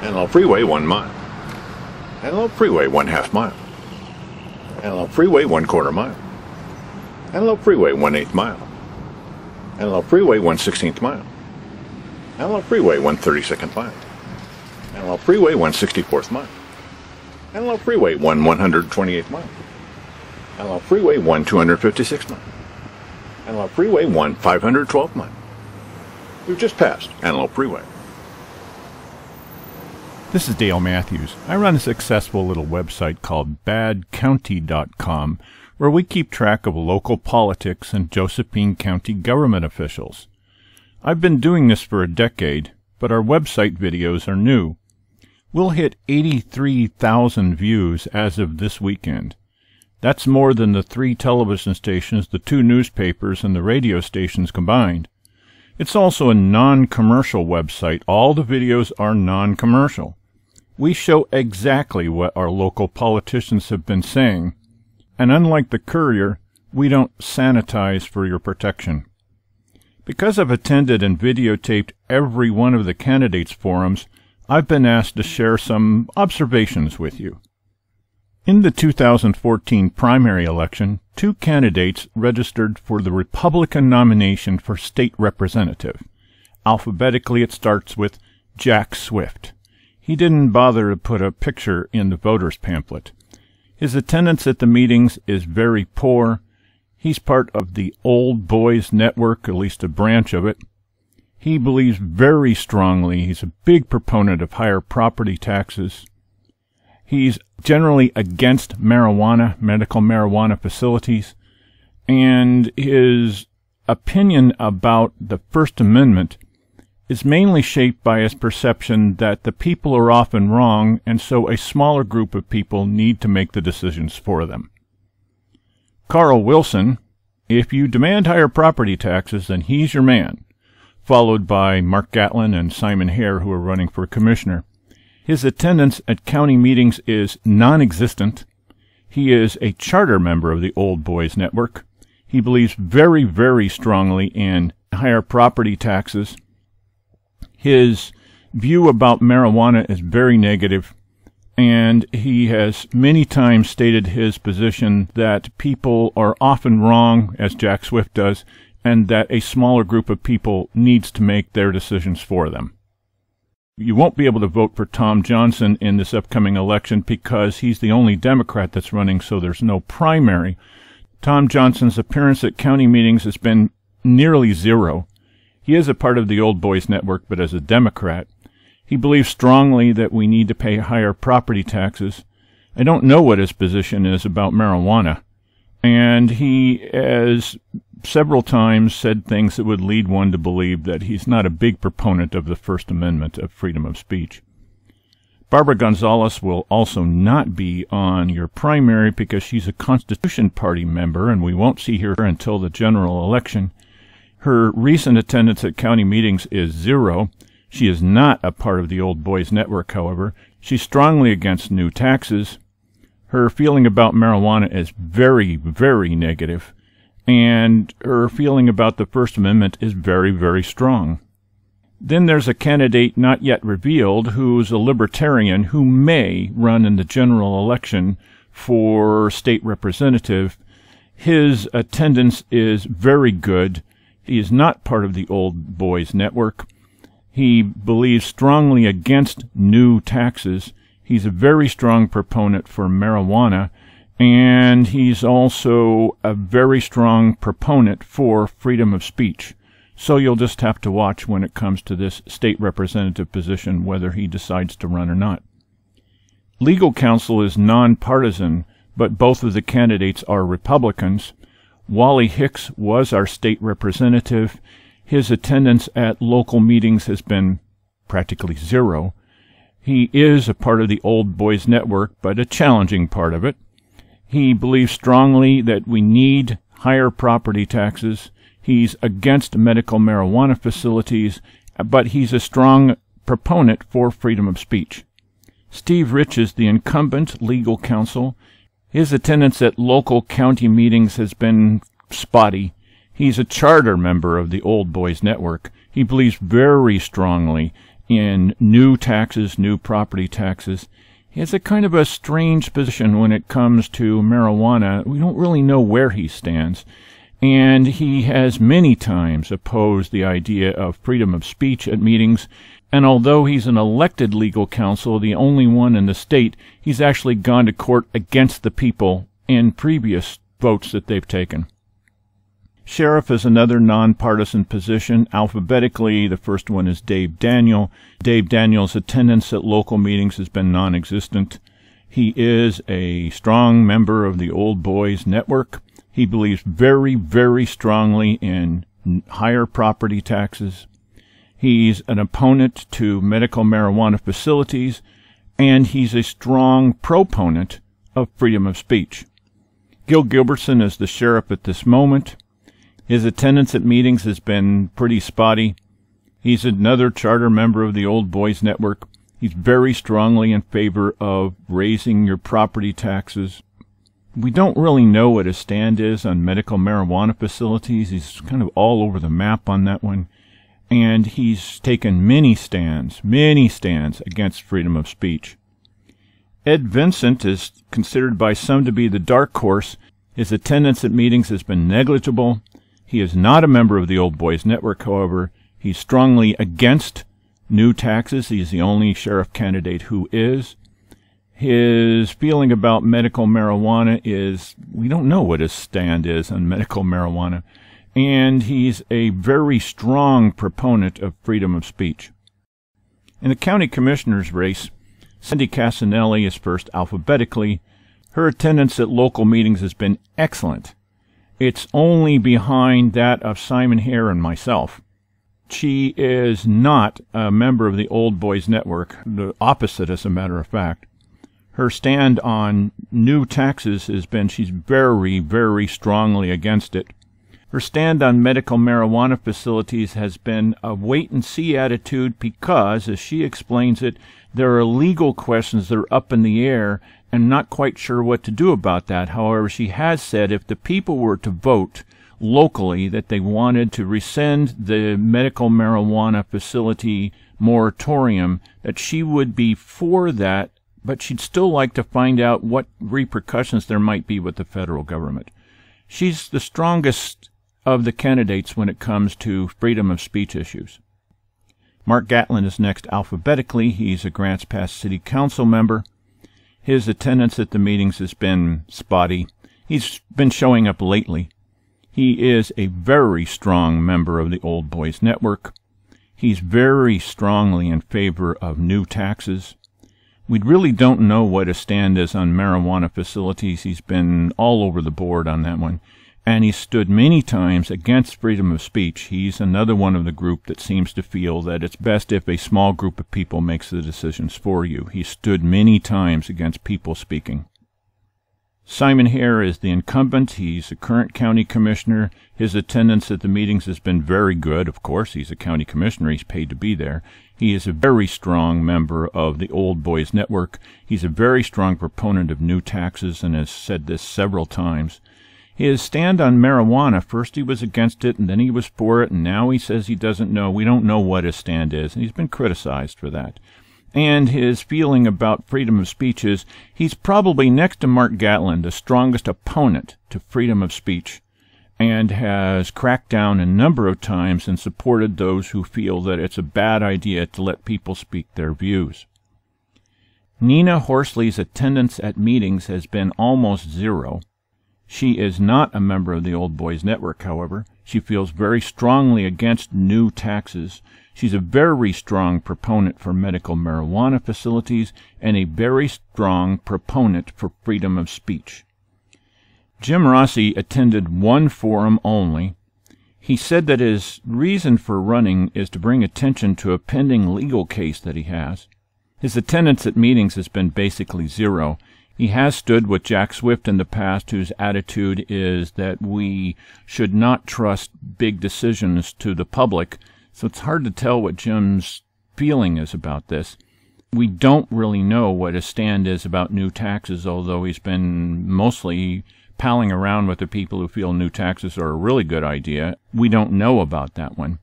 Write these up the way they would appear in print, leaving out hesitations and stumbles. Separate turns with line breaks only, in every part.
Antelope Freeway 1 mile. Antelope Freeway 1/2 mile. Antelope Freeway 1/4 mile. Antelope Freeway 1/8 mile. Antelope Freeway 1/16 mile. Antelope Freeway 1/32 mile. Antelope Freeway 1/64 mile. Antelope Freeway 1/128 mile. Antelope Freeway 1/256 mile. Antelope Freeway 1/512 mile. We've just passed Antelope Freeway.
This is Dale Matthews. I run a successful little website called BadCounty.com, where we keep track of local politics and Josephine County government officials. I've been doing this for a decade, but our website videos are new. We'll hit 83,000 views as of this weekend. That's more than the 3 television stations, the 2 newspapers, and the radio stations combined. It's also a non-commercial website. All the videos are non-commercial. We show exactly what our local politicians have been saying, and unlike the Courier, we don't sanitize for your protection. Because I've attended and videotaped every one of the candidates' forums, I've been asked to share some observations with you. In the 2014 primary election, 2 candidates registered for the Republican nomination for state representative. Alphabetically, it starts with Jack Swift. He didn't bother to put a picture in the voters' pamphlet. His attendance at the meetings is very poor. He's part of the Old Boys Network, at least a branch of it. He believes very strongly, he's a big proponent of higher property taxes. He's generally against marijuana, medical marijuana facilities, and his opinion about the First Amendment is mainly shaped by his perception that the people are often wrong, and so a smaller group of people need to make the decisions for them. Carl Wilson, if you demand higher property taxes, then he's your man, followed by Mark Gatlin and Simon Hare, who are running for commissioner. His attendance at county meetings is non-existent. He is a charter member of the Old Boys Network. He believes very, very strongly in higher property taxes. His view about marijuana is very negative, and he has many times stated his position that people are often wrong, as Jack Swift does, and that a smaller group of people needs to make their decisions for them. You won't be able to vote for Tom Johnson in this upcoming election because he's the only Democrat that's running, so there's no primary. Tom Johnson's appearance at county meetings has been nearly zero. He is a part of the Old Boys Network, but as a Democrat. He believes strongly that we need to pay higher property taxes. I don't know what his position is about marijuana, and he has several times said things that would lead one to believe that he's not a big proponent of the First Amendment of freedom of speech. Barbara Gonzalez will also not be on your primary because she's a Constitution Party member, and we won't see her until the general election. Her recent attendance at county meetings is 0. She is not a part of the Old Boys Network, however. She's strongly against new taxes. Her feeling about marijuana is very, very negative, and her feeling about the First Amendment is very, very strong. Then there's a candidate not yet revealed who's a libertarian who may run in the general election for state representative. His attendance is very good. He is not part of the Old Boys Network. He believes strongly against new taxes. He's a very strong proponent for marijuana, and he's also a very strong proponent for freedom of speech. So you'll just have to watch when it comes to this state representative position whether he decides to run or not. Legal counsel is nonpartisan, but both of the candidates are Republicans. Wally Hicks was our state representative. His attendance at local meetings has been practically 0. He is a part of the Old Boys Network, but a challenging part of it. He believes strongly that we need higher property taxes. He's against medical marijuana facilities, but he's a strong proponent for freedom of speech. Steve Rich is the incumbent legal counsel. His attendance at local county meetings has been spotty. He's a charter member of the Old Boys Network. He believes very strongly in new taxes, new property taxes. He has a kind of a strange position when it comes to marijuana. We don't really know where he stands. And he has many times opposed the idea of freedom of speech at meetings. And although he's an elected legal counsel, the only one in the state, he's actually gone to court against the people in previous votes that they've taken. Sheriff is another nonpartisan position. Alphabetically, the first one is Dave Daniel. Dave Daniel's attendance at local meetings has been non-existent. He is a strong member of the Old Boys Network. He believes very, very strongly in higher property taxes. He's an opponent to medical marijuana facilities, and he's a strong proponent of freedom of speech. Gil Gilberson is the sheriff at this moment. His attendance at meetings has been pretty spotty. He's another charter member of the Old Boys Network. He's very strongly in favor of raising your property taxes. We don't really know what his stand is on medical marijuana facilities. He's kind of all over the map on that one. And he's taken many stands against freedom of speech. Ed Vincent is considered by some to be the dark horse. His attendance at meetings has been negligible. He is not a member of the Old Boys Network, however. He's strongly against new taxes. He's the only sheriff candidate who is. His feeling about medical marijuana is, we don't know what his stand is on medical marijuana. And he's a very strong proponent of freedom of speech. In the county commissioner's race, Sandi Cassanelli is first alphabetically. Her attendance at local meetings has been excellent. It's only behind that of Simon Hare and myself. She is not a member of the Old Boys Network, the opposite as a matter of fact. Her stand on new taxes has been she's very, very strongly against it. Her stand on medical marijuana facilities has been a wait-and-see attitude because, as she explains it, there are legal questions that are up in the air and not quite sure what to do about that. However, she has said if the people were to vote locally that they wanted to rescind the medical marijuana facility moratorium, that she would be for that, but she'd still like to find out what repercussions there might be with the federal government. She's the strongest of the candidates when it comes to freedom of speech issues. Mark Gatlin is next alphabetically. He's a Grants Pass City Council member. His attendance at the meetings has been spotty. He's been showing up lately. He is a very strong member of the Old Boys Network. He's very strongly in favor of new taxes. We really don't know what his stand is on marijuana facilities. He's been all over the board on that one. And he stood many times against freedom of speech. He's another one of the group that seems to feel that it's best if a small group of people makes the decisions for you. He stood many times against people speaking. Simon Hare is the incumbent. He's a current county commissioner. His attendance at the meetings has been very good. Of course, he's a county commissioner. He's paid to be there. He is a very strong member of the Old Boys Network. He's a very strong proponent of new taxes and has said this several times. His stand on marijuana, first he was against it, and then he was for it, and now he says he doesn't know. We don't know what his stand is, and he's been criticized for that. And his feeling about freedom of speech is he's probably, next to Mark Gatlin, the strongest opponent to freedom of speech, and has cracked down a number of times and supported those who feel that it's a bad idea to let people speak their views. Nina Horsley's attendance at meetings has been almost zero. She is not a member of the Old Boys Network, however. She feels very strongly against new taxes. She's a very strong proponent for medical marijuana facilities and a very strong proponent for freedom of speech. Jim Rossi attended one forum only. He said that his reason for running is to bring attention to a pending legal case that he has. His attendance at meetings has been basically zero. He has stood with Jack Swift in the past, whose attitude is that we should not trust big decisions to the public, so it's hard to tell what Jim's feeling is about this. We don't really know what his stand is about new taxes, although he's been mostly palling around with the people who feel new taxes are a really good idea. We don't know about that one.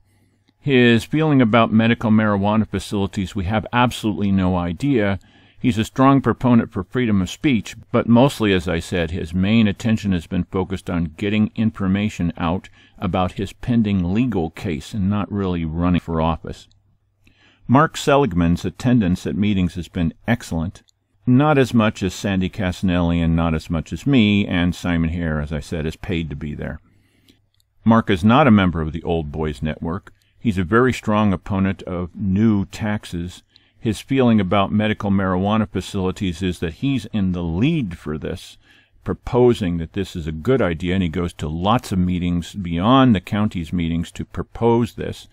His feeling about medical marijuana facilities, we have absolutely no idea. He's a strong proponent for freedom of speech, but mostly, as I said, his main attention has been focused on getting information out about his pending legal case and not really running for office. Mark Seligman's attendance at meetings has been excellent. Not as much as Sandi Cassanelli and not as much as me, and Simon Hare, as I said, is paid to be there. Mark is not a member of the Old Boys Network. He's a very strong opponent of new taxes. His feeling about medical marijuana facilities is that he's in the lead for this, proposing that this is a good idea, and he goes to lots of meetings beyond the county's meetings to propose this,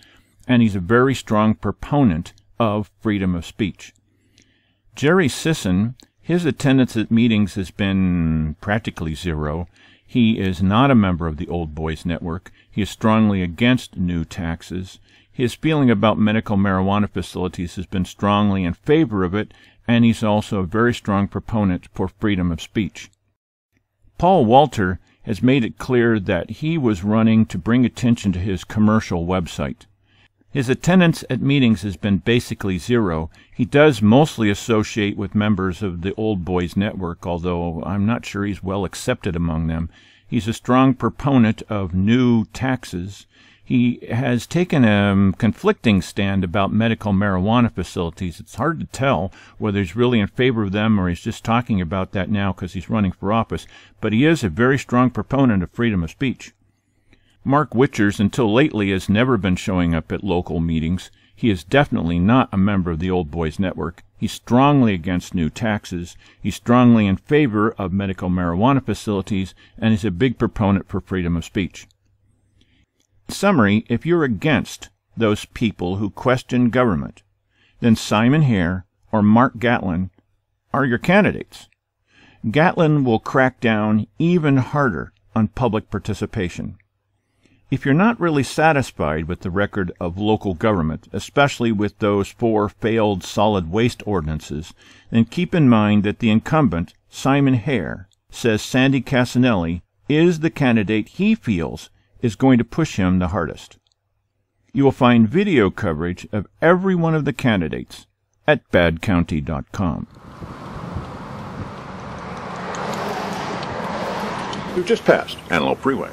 and he's a very strong proponent of freedom of speech. Jerry Sisson, his attendance at meetings has been practically zero. He is not a member of the Old Boys Network. He is strongly against new taxes. His feeling about medical marijuana facilities has been strongly in favor of it, and he's also a very strong proponent for freedom of speech. Paul Walter has made it clear that he was running to bring attention to his commercial website. His attendance at meetings has been basically zero. He does mostly associate with members of the Old Boys Network, although I'm not sure he's well accepted among them. He's a strong proponent of new taxes. He has taken a conflicting stand about medical marijuana facilities. It's hard to tell whether he's really in favor of them or he's just talking about that now because he's running for office, but he is a very strong proponent of freedom of speech. Mark Witchers, until lately, has never been showing up at local meetings. He is definitely not a member of the Old Boys Network. He's strongly against new taxes. He's strongly in favor of medical marijuana facilities, and is a big proponent for freedom of speech. In summary, if you're against those people who question government, then Simon Hare or Mark Gatlin are your candidates. Gatlin will crack down even harder on public participation. If you're not really satisfied with the record of local government, especially with those 4 failed solid waste ordinances, then keep in mind that the incumbent, Simon Hare, says Sandi Cassanelli is the candidate he feels is going to push him the hardest. You will find video coverage of every one of the candidates at BadCounty.com.
We've just passed Antelope Freeway.